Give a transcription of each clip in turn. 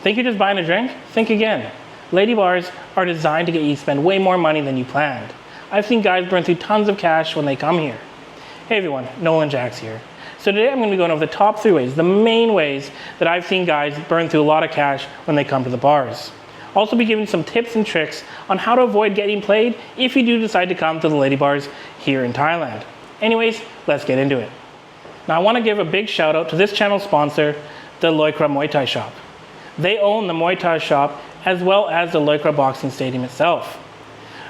Think you're just buying a drink? Think again. Lady bars are designed to get you to spend way more money than you planned. I've seen guys burn through tons of cash when they come here. Hey everyone, Nolan Jax here. So today I'm going to be going over the top 3 ways, the main ways that I've seen guys burn through a lot of cash when they come to the bars. I'll also be giving some tips and tricks on how to avoid getting played if you do decide to come to the lady bars here in Thailand. Anyways, let's get into it. Now I want to give a big shout out to this channel sponsor, the Loikra Muay Thai shop. They own the Muay Thai shop as well as the Loikra boxing stadium itself.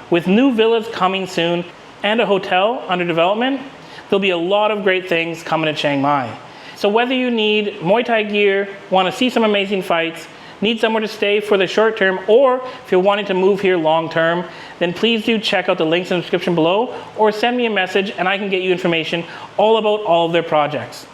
With new villas coming soon and a hotel under development, there'll be a lot of great things coming to Chiang Mai. So whether you need Muay Thai gear, want to see some amazing fights, need somewhere to stay for the short term, or if you're wanting to move here long term, then please do check out the links in the description below or send me a message and I can get you information all about all of their projects.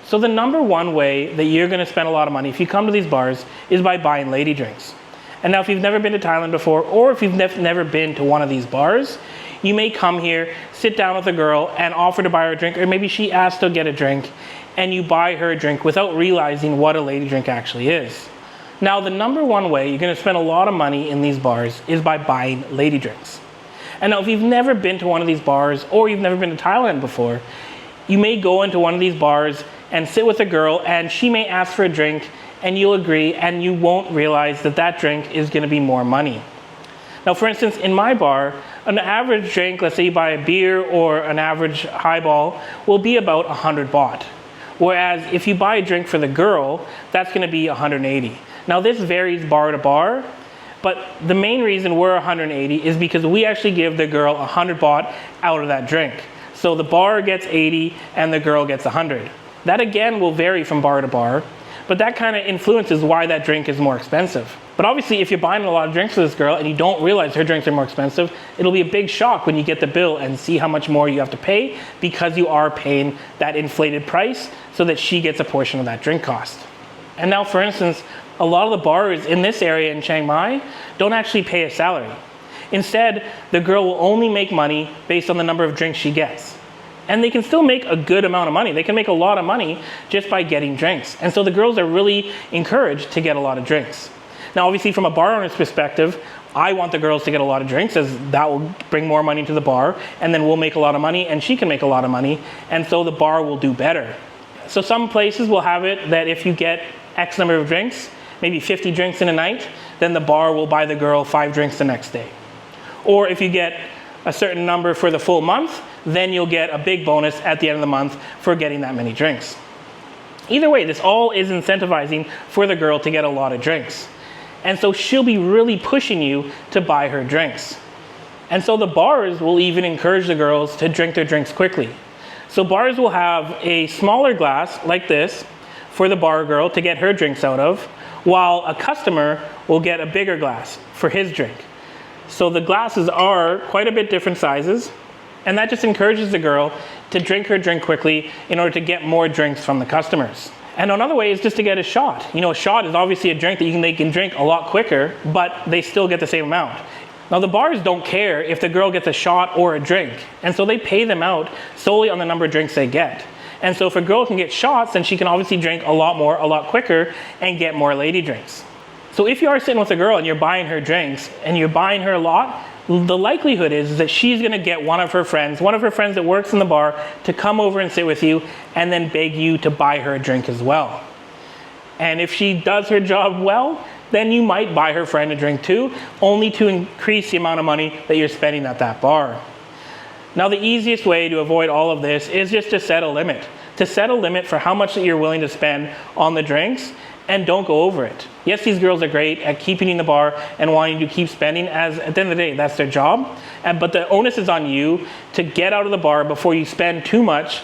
So the number one way that you're going to spend a lot of money if you come to these bars is by buying lady drinks. And now if you've never been to Thailand before, or if you've never been to one of these bars, you may come here, sit down with a girl and offer to buy her a drink, or maybe she asks to get a drink and you buy her a drink without realizing what a lady drink actually is. Now the number one way you're going to spend a lot of money in these bars is by buying lady drinks. And now if you've never been to one of these bars or you've never been to Thailand before, you may go into one of these bars and sit with a girl and she may ask for a drink and you'll agree and you won't realize that that drink is going to be more money. Now for instance, in my bar, an average drink, let's say you buy a beer or an average highball, will be about 100 baht. Whereas if you buy a drink for the girl, that's going to be 180. Now this varies bar to bar, but the main reason we're 180 is because we actually give the girl 100 baht out of that drink. So the bar gets 80 and the girl gets 100. That again will vary from bar to bar, but that kind of influences why that drink is more expensive. But obviously if you're buying a lot of drinks for this girl and you don't realize her drinks are more expensive, it'll be a big shock when you get the bill and see how much more you have to pay because you are paying that inflated price so that she gets a portion of that drink cost. And now for instance, a lot of the bars in this area in Chiang Mai don't actually pay a salary. Instead, the girl will only make money based on the number of drinks she gets. And they can still make a good amount of money. They can make a lot of money just by getting drinks. And so the girls are really encouraged to get a lot of drinks. Now, obviously from a bar owner's perspective, I want the girls to get a lot of drinks as that will bring more money to the bar and then we'll make a lot of money and she can make a lot of money. And so the bar will do better. So some places will have it that if you get X number of drinks, maybe 50 drinks in a night, then the bar will buy the girl 5 drinks the next day. Or if you get a certain number for the full month, then you'll get a big bonus at the end of the month for getting that many drinks. Either way, this all is incentivizing for the girl to get a lot of drinks. And so she'll be really pushing you to buy her drinks. And so the bars will even encourage the girls to drink their drinks quickly. So bars will have a smaller glass like this for the bar girl to get her drinks out of, while a customer will get a bigger glass for his drink. So the glasses are quite a bit different sizes, and that just encourages the girl to drink her drink quickly in order to get more drinks from the customers. And another way is just to get a shot. You know, a shot is obviously a drink that they can drink a lot quicker, but they still get the same amount. Now the bars don't care if the girl gets a shot or a drink, and so they pay them out solely on the number of drinks they get. And so if a girl can get shots, then she can obviously drink a lot more, a lot quicker, and get more lady drinks. So if you are sitting with a girl and you're buying her drinks, and you're buying her a lot, the likelihood is that she's gonna get one of her friends that works in the bar, to come over and sit with you, and then beg you to buy her a drink as well. And if she does her job well, then you might buy her friend a drink too, only to increase the amount of money that you're spending at that bar. Now the easiest way to avoid all of this is just to set a limit. To set a limit for how much that you're willing to spend on the drinks, and don't go over it. Yes, these girls are great at keeping in the bar and wanting to keep spending, as at the end of the day, that's their job. But the onus is on you to get out of the bar before you spend too much.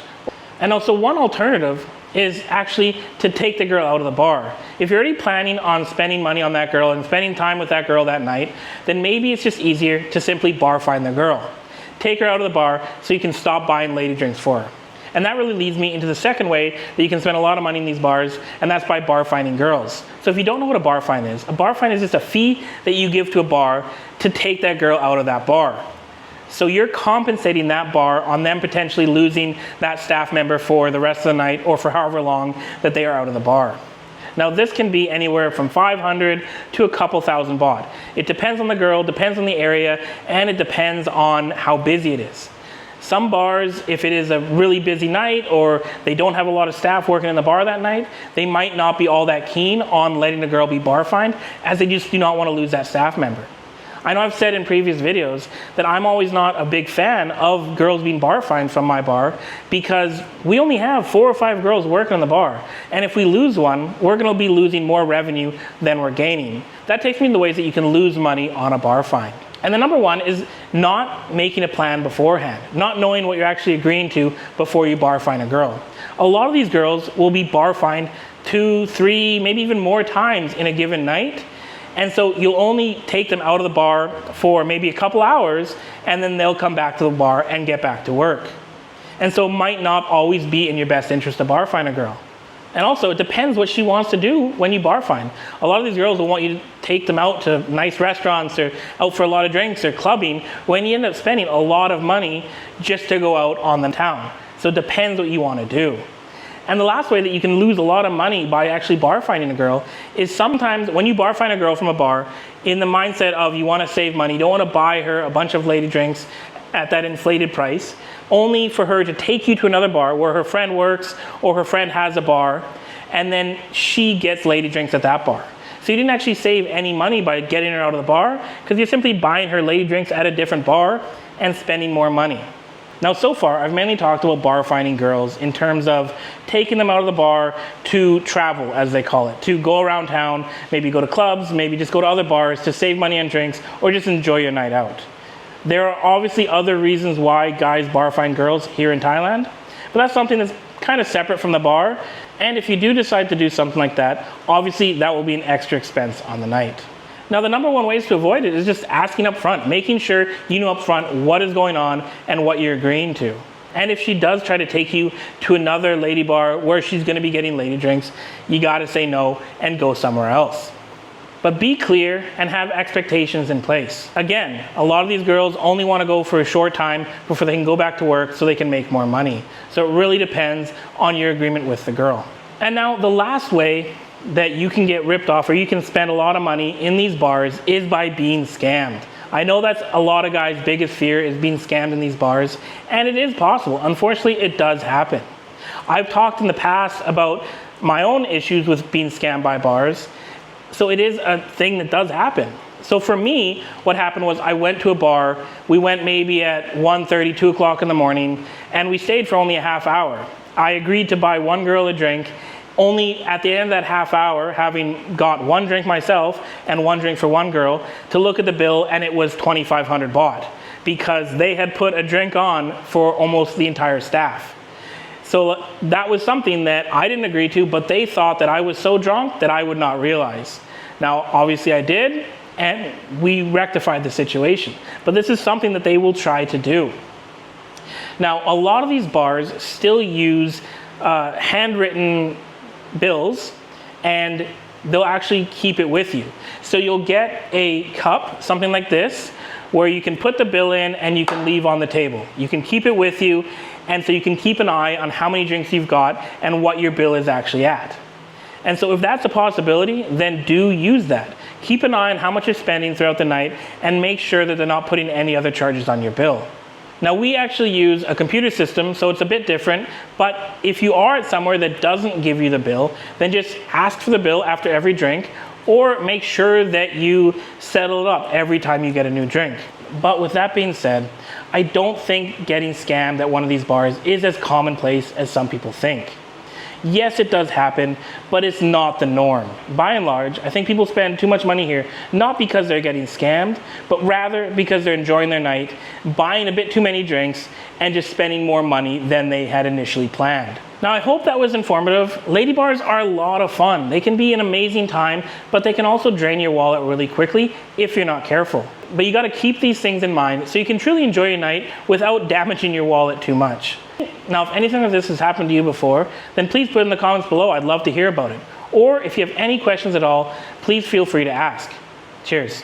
And also one alternative is actually to take the girl out of the bar. If you're already planning on spending money on that girl and spending time with that girl that night, then maybe it's just easier to simply bar find the girl. Take her out of the bar so you can stop buying lady drinks for her. And that really leads me into the second way that you can spend a lot of money in these bars, and that's by bar finding girls. So if you don't know what a bar find is just a fee that you give to a bar to take that girl out of that bar. So you're compensating that bar on them potentially losing that staff member for the rest of the night or for however long that they are out of the bar. Now this can be anywhere from 500 to a couple thousand baht. It depends on the girl, depends on the area, and it depends on how busy it is. Some bars, if it is a really busy night or they don't have a lot of staff working in the bar that night, they might not be all that keen on letting the girl be bar fined, as they just do not want to lose that staff member. I know I've said in previous videos that I'm always not a big fan of girls being bar fined from my bar, because we only have 4 or 5 girls working in the bar. And if we lose one, we're going to be losing more revenue than we're gaining. That takes me to the ways that you can lose money on a bar fine. And the number one is not making a plan beforehand, not knowing what you're actually agreeing to before you bar fine a girl. A lot of these girls will be bar fined 2, 3, maybe even more times in a given night. And so you'll only take them out of the bar for maybe a couple hours, and then they'll come back to the bar and get back to work. And so it might not always be in your best interest to bar fine a girl. And also, it depends what she wants to do when you bar fine. A lot of these girls will want you to take them out to nice restaurants or out for a lot of drinks or clubbing, when you end up spending a lot of money just to go out on the town. So it depends what you want to do. And the last way that you can lose a lot of money by actually bar fining a girl is sometimes when you bar fine a girl from a bar, in the mindset of you want to save money, you don't want to buy her a bunch of lady drinks at that inflated price, only for her to take you to another bar where her friend works or her friend has a bar, and then she gets lady drinks at that bar. So you didn't actually save any money by getting her out of the bar, because you're simply buying her lady drinks at a different bar and spending more money. Now, so far, I've mainly talked about bar fining girls in terms of taking them out of the bar to travel, as they call it, to go around town, maybe go to clubs, maybe just go to other bars to save money on drinks, or just enjoy your night out. There are obviously other reasons why guys bar fine girls here in Thailand, but that's something that's kind of separate from the bar. And if you do decide to do something like that, obviously that will be an extra expense on the night. Now, the number one ways to avoid it is just asking up front, making sure you know up front what is going on and what you're agreeing to. And if she does try to take you to another lady bar where she's going to be getting lady drinks, you got to say no and go somewhere else. But be clear and have expectations in place. Again, a lot of these girls only want to go for a short time before they can go back to work so they can make more money. So it really depends on your agreement with the girl. And now the last way that you can get ripped off, or you can spend a lot of money in these bars, is by being scammed. I know that's a lot of guys' biggest fear, is being scammed in these bars, and it is possible. Unfortunately, it does happen. I've talked in the past about my own issues with being scammed by bars, so it is a thing that does happen. So for me, what happened was I went to a bar. We went maybe at 1:30, 2 o'clock in the morning, and we stayed for only a half hour. I agreed to buy one girl a drink. Only at the end of that half hour, having got one drink myself and one drink for one girl, to look at the bill, and it was 2,500 baht, because they had put a drink on for almost the entire staff. So that was something that I didn't agree to, but they thought that I was so drunk that I would not realize. Now, obviously I did, and we rectified the situation. But this is something that they will try to do. Now, a lot of these bars still use handwritten bills, and they'll actually keep it with you. So you'll get a cup, something like this, where you can put the bill in and you can leave on the table. You can keep it with you, and so you can keep an eye on how many drinks you've got and what your bill is actually at. And so if that's a possibility, then do use that. Keep an eye on how much you're spending throughout the night, and make sure that they're not putting any other charges on your bill. Now, we actually use a computer system, so it's a bit different, but if you are at somewhere that doesn't give you the bill, then just ask for the bill after every drink, or make sure that you settle it up every time you get a new drink. But with that being said, I don't think getting scammed at one of these bars is as commonplace as some people think. Yes, it does happen, but it's not the norm. By and large, I think people spend too much money here, not because they're getting scammed, but rather because they're enjoying their night, buying a bit too many drinks, and just spending more money than they had initially planned. Now, I hope that was informative. Lady bars are a lot of fun. They can be an amazing time, but they can also drain your wallet really quickly if you're not careful. But you gotta keep these things in mind so you can truly enjoy your night without damaging your wallet too much. Now, if anything of this has happened to you before, then please put it in the comments below. I'd love to hear about it. Or if you have any questions at all, please feel free to ask. Cheers.